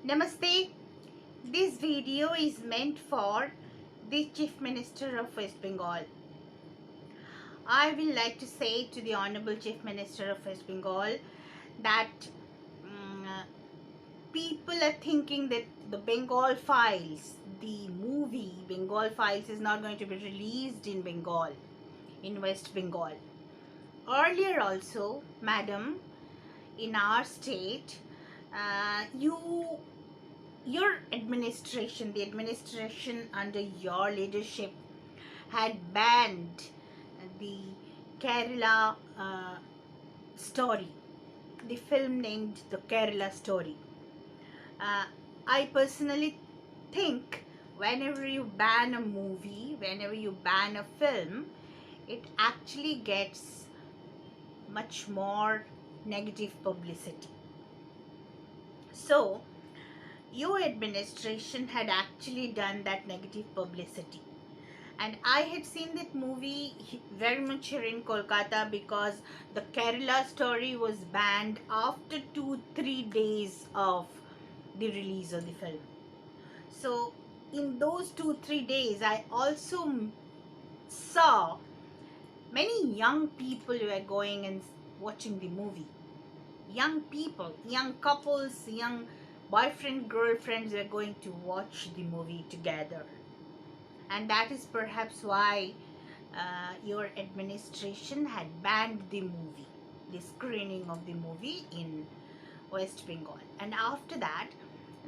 Namaste. This video is meant for the Chief Minister of West Bengal. I will like to say to the Honorable Chief Minister of West Bengal that people are thinking that the Bengal Files, the movie Bengal Files, is not going to be released in Bengal, in West Bengal. Earlier also, madam, in our state, your administration, the administration under your leadership, had banned the Kerala story, the film named the Kerala story. I personally think whenever you ban a movie, whenever you ban a film, it actually gets much more negative publicity. So, your administration had actually done that negative publicity. And I had seen that movie very much here in Kolkata because the Kerala story was banned after 2-3 days of the release of the film. So, in those 2-3 days, I also saw many young people who were going and watching the movie. Young people, young couples, young boyfriend, girlfriends were going to watch the movie together. And that is perhaps why your administration had banned the movie, the screening of the movie in West Bengal. And after that,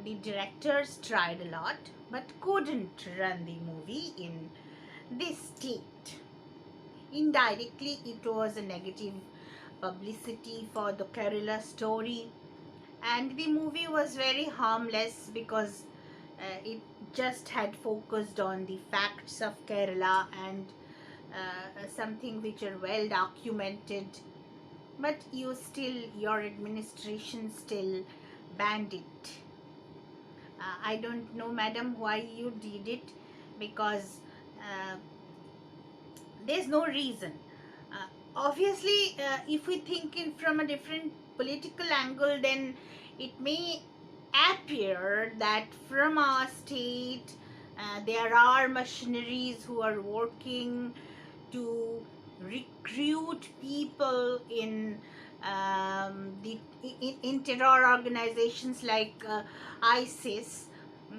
the directors tried a lot but couldn't run the movie in this state. Indirectly, it was a negative publicity for the Kerala story, and the movie was very harmless because it just had focused on the facts of Kerala and something which are well documented, but your administration still banned it. I don't know, madam, why you did it, because uh, there's no reason. Obviously, if we think in from a different political angle, then it may appear that from our state there are machineries who are working to recruit people in terror organizations like ISIS,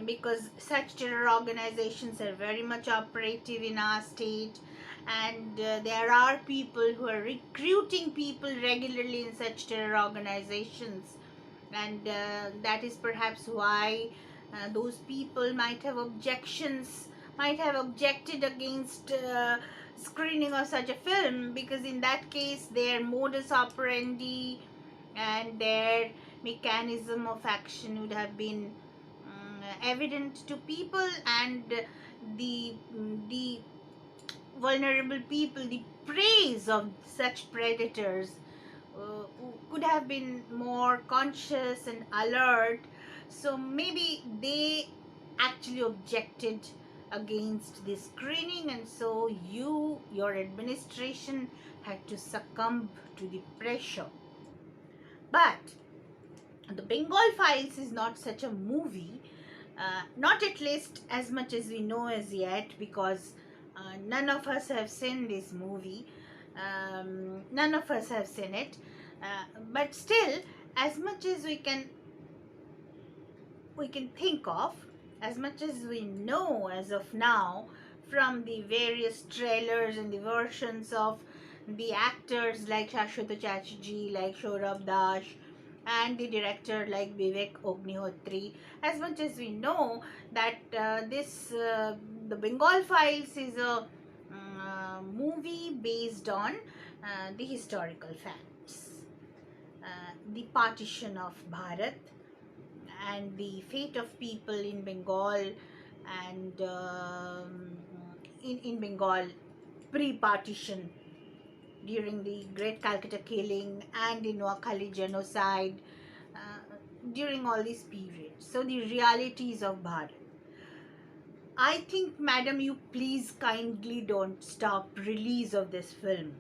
because such terror organizations are very much operative in our state, and there are people who are recruiting people regularly in such terror organizations, and that is perhaps why those people might have objected against screening of such a film, because in that case their modus operandi and their mechanism of action would have been evident to people, and the vulnerable people, the praise of such predators, could have been more conscious and alert. So maybe they actually objected against this screening, and so your administration had to succumb to the pressure. But the Bengal Files is not such a movie, not at least as much as we know as yet, because none of us have seen this movie. None of us have seen it. But still, as much as we can think of, as much as we know as of now, from the various trailers and the versions of the actors like Shashwata Chatterjee, like Saurabh Das, and the director like Vivek Ognihotri, as much as we know that the Bengal Files is a movie based on the historical facts, the partition of Bharat and the fate of people in Bengal, and in Bengal pre-partition, during the Great Calcutta Killing and the Noakhali genocide, during all these periods. So the realities of Bharat. I think, madam, you please kindly don't stop release of this film.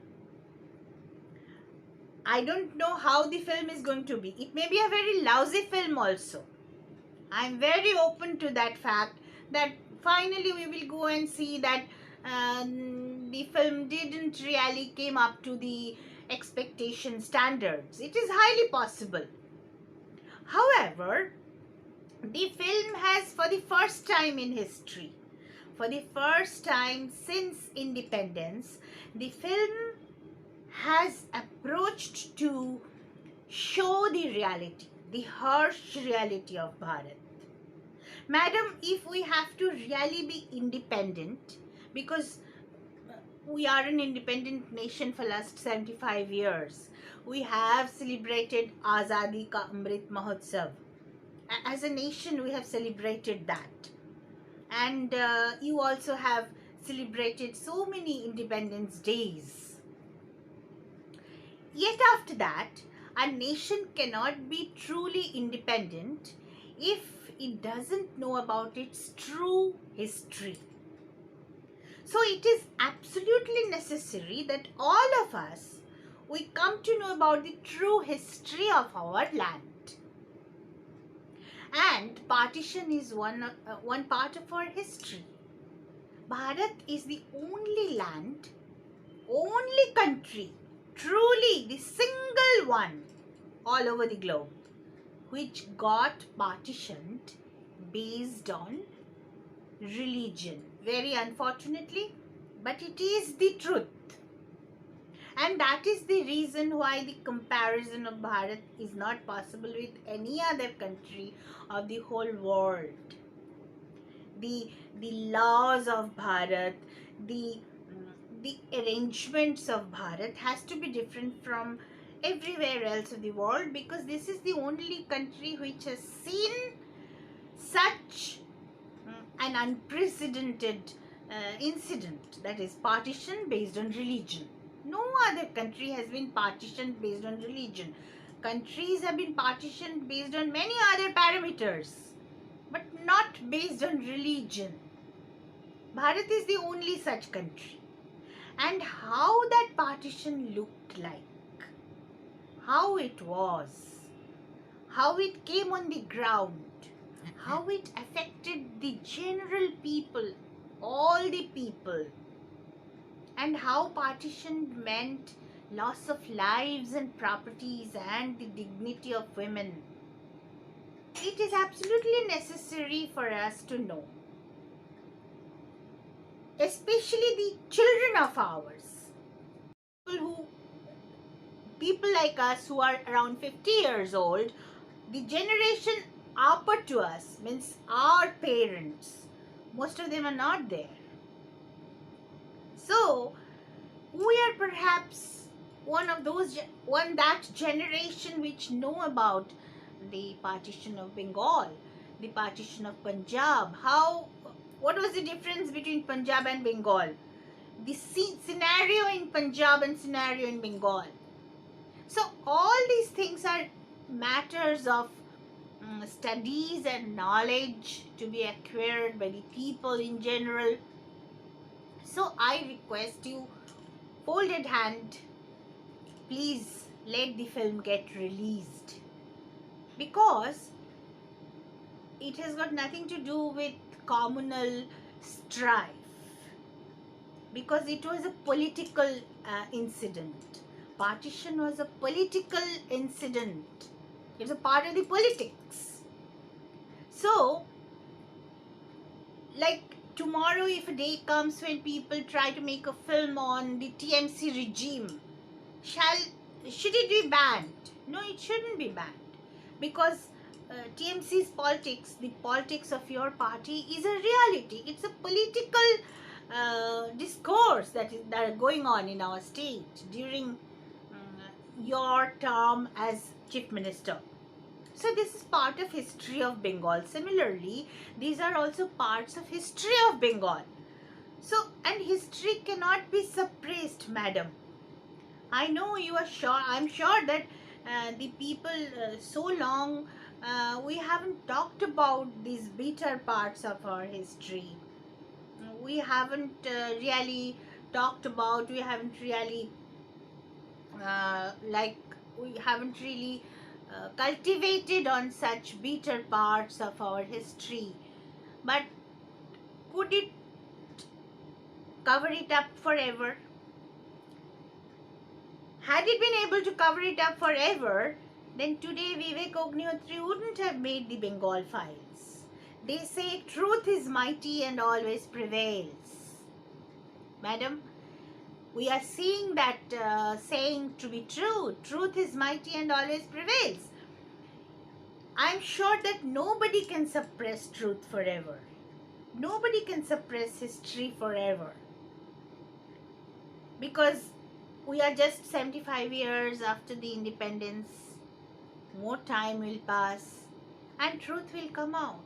I don't know how the film is going to be. It may be a very lousy film also. I'm very open to that fact that finally we will go and see that the film didn't really came up to the expectation standards. It is highly possible. However, the film has, for the first time in history, for the first time since independence, the film has approached to show the reality, the harsh reality of Bharat. Madam, if we have to really be independent, because we are an independent nation for last 75 years, we have celebrated Azadi Ka Amrit Mahotsav. As a nation, we have celebrated that. And you also have celebrated so many Independence Days. Yet after that, a nation cannot be truly independent if it doesn't know about its true history. So it is absolutely necessary that all of us, we come to know about the true history of our land. And partition is one part of our history. Bharat is the only land, only country, truly the single one all over the globe, which got partitioned based on religion. Very unfortunately, but it is the truth. And that is the reason why the comparison of Bharat is not possible with any other country of the whole world. The laws of Bharat, the the arrangements of Bharat has to be different from everywhere else of the world, because this is the only country which has seen such an unprecedented incident, that is partition based on religion. No other country has been partitioned based on religion. Countries have been partitioned based on many other parameters, but not based on religion. Bharat is the only such country. And how that partition looked like, how it was, how it came on the ground, how it affected the general people, all the people, and how partition meant loss of lives and properties and the dignity of women. It is absolutely necessary for us to know, especially the children of ours, people like us who are around 50 years old, the generation upper to us, means our parents, most of them are not there. So we are perhaps that generation which know about the partition of Bengal, the partition of Punjab. What was the difference between Punjab and Bengal? The scenario in Punjab and scenario in Bengal. So all these things are matters of studies and knowledge to be acquired by the people in general. So I request you, folded hand, please let the film get released, because it has got nothing to do with communal strife, because it was a political incident. Partition was a political incident. It's a part of the politics. So, like tomorrow, if a day comes when people try to make a film on the TMC regime, should it be banned? No, it shouldn't be banned, because TMC's politics, the politics of your party, is a reality. It's a political discourse that are going on in our state during your term as chief minister. So this is part of history of Bengal. Similarly, these are also parts of history of Bengal. So, and history cannot be suppressed, madam. I know you are sure, I'm sure that the people so long, we haven't talked about these bitter parts of our history. We haven't really talked about, we haven't really cultivated on such bitter parts of our history. But could it cover it up forever? Had it been able to cover it up forever, then today Vivek Ognihotri wouldn't have made the Bengal files. They say truth is mighty and always prevails. Madam, we are seeing that saying to be true. Truth is mighty and always prevails. I'm sure that nobody can suppress truth forever. Nobody can suppress history forever. Because we are just 75 years after the independence. More time will pass and truth will come out.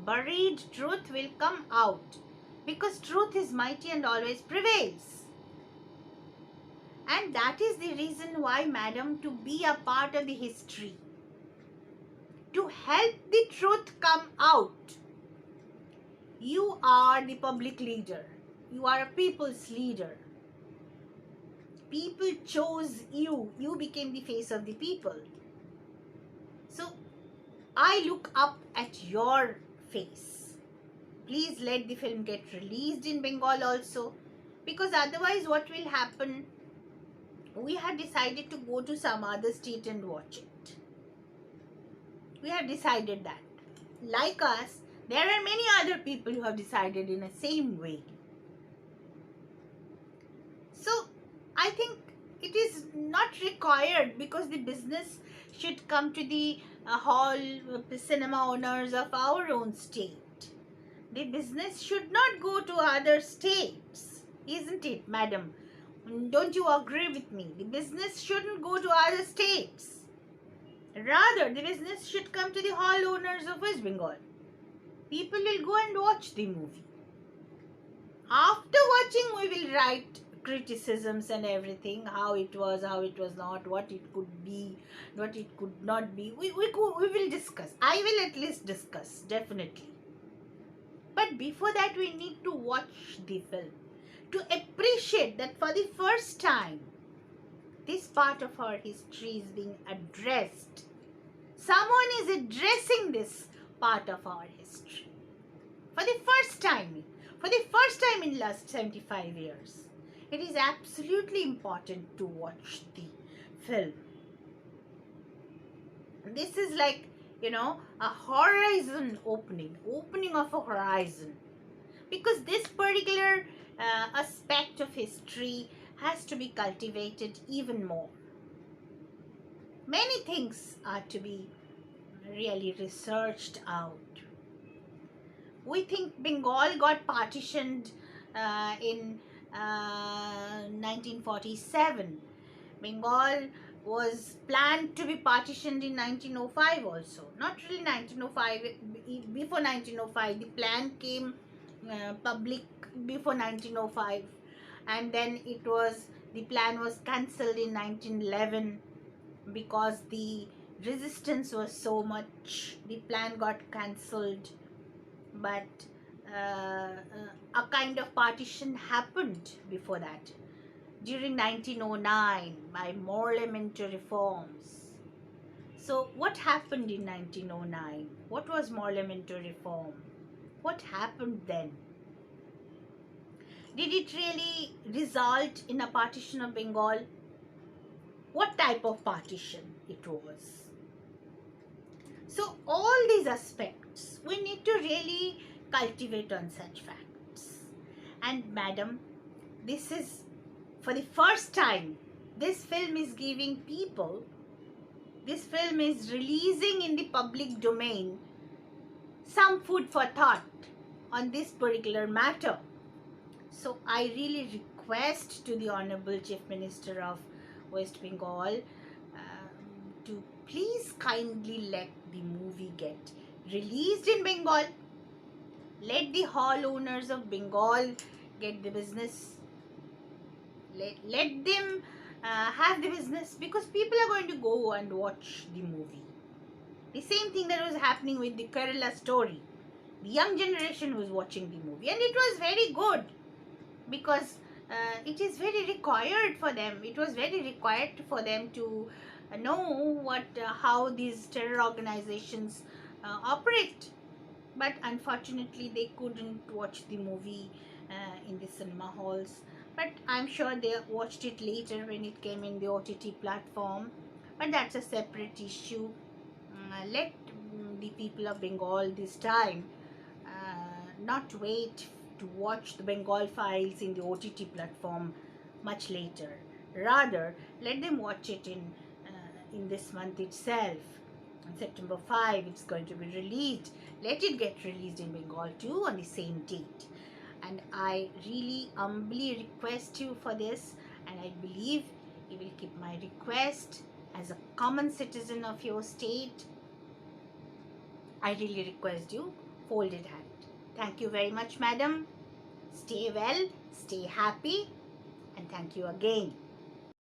Buried truth will come out. Because truth is mighty and always prevails. And that is the reason why, madam, to be a part of the history, to help the truth come out, you are the public leader. You are a people's leader. People chose you. You became the face of the people. So, I look up at your face. Please let the film get released in Bengal also. Because otherwise what will happen? We have decided to go to some other state and watch it. We have decided that. Like us, there are many other people who have decided in the same way. So, I think it is not required because the business should come to the cinema owners of our own state. The business should not go to other states, isn't it, madam? Don't you agree with me? The business shouldn't go to other states. Rather, the business should come to the hall owners of West Bengal. People will go and watch the movie. After watching, we will write criticisms and everything, how it was not, what it could be, what it could not be. We will discuss. I will at least discuss, definitely. But before that, we need to watch the film to appreciate that for the first time, this part of our history is being addressed. Someone is addressing this part of our history. For the first time in last 75 years. It is absolutely important to watch the film. This is like, a horizon opening of a horizon. Because this particular aspect of history has to be cultivated even more. Many things are to be really researched out. We think Bengal got partitioned in 1947. Bengal was planned to be partitioned in 1905 also. Not really 1905, before 1905. The plan came public before 1905, and then the plan was cancelled in 1911 because the resistance was so much. The plan got cancelled, but a kind of partition happened before that during 1909 by more elementary reforms. So what happened in 1909? What was more elementary reform? What happened then? Did it really result in a partition of Bengal? What type of partition it was? So all these aspects we need to really cultivate on such facts. And madam, this is for the first time this film is giving people, this film is releasing in the public domain some food for thought on this particular matter. So I really request to the Honorable Chief Minister of West Bengal to please kindly let the movie get released in Bengal. Let the hall owners of Bengal get the business. Let them have the business, because people are going to go and watch the movie. The same thing that was happening with the Kerala story. The young generation was watching the movie, and it was very good because it is very required for them. It was very required for them to know what how these terror organizations operate. But unfortunately, they couldn't watch the movie in the cinema halls. But I'm sure they watched it later when it came in the OTT platform. But that's a separate issue. Let the people of Bengal this time not wait to watch the Bengal files in the OTT platform much later. Rather, let them watch it in this month itself. On September 5, it's going to be released. Let it get released in Bengal too on the same date. And I really humbly request you for this, and I believe you will keep my request as a common citizen of your state. I really request you, folded hand. Thank you very much, madam. Stay well, stay happy, and thank you again.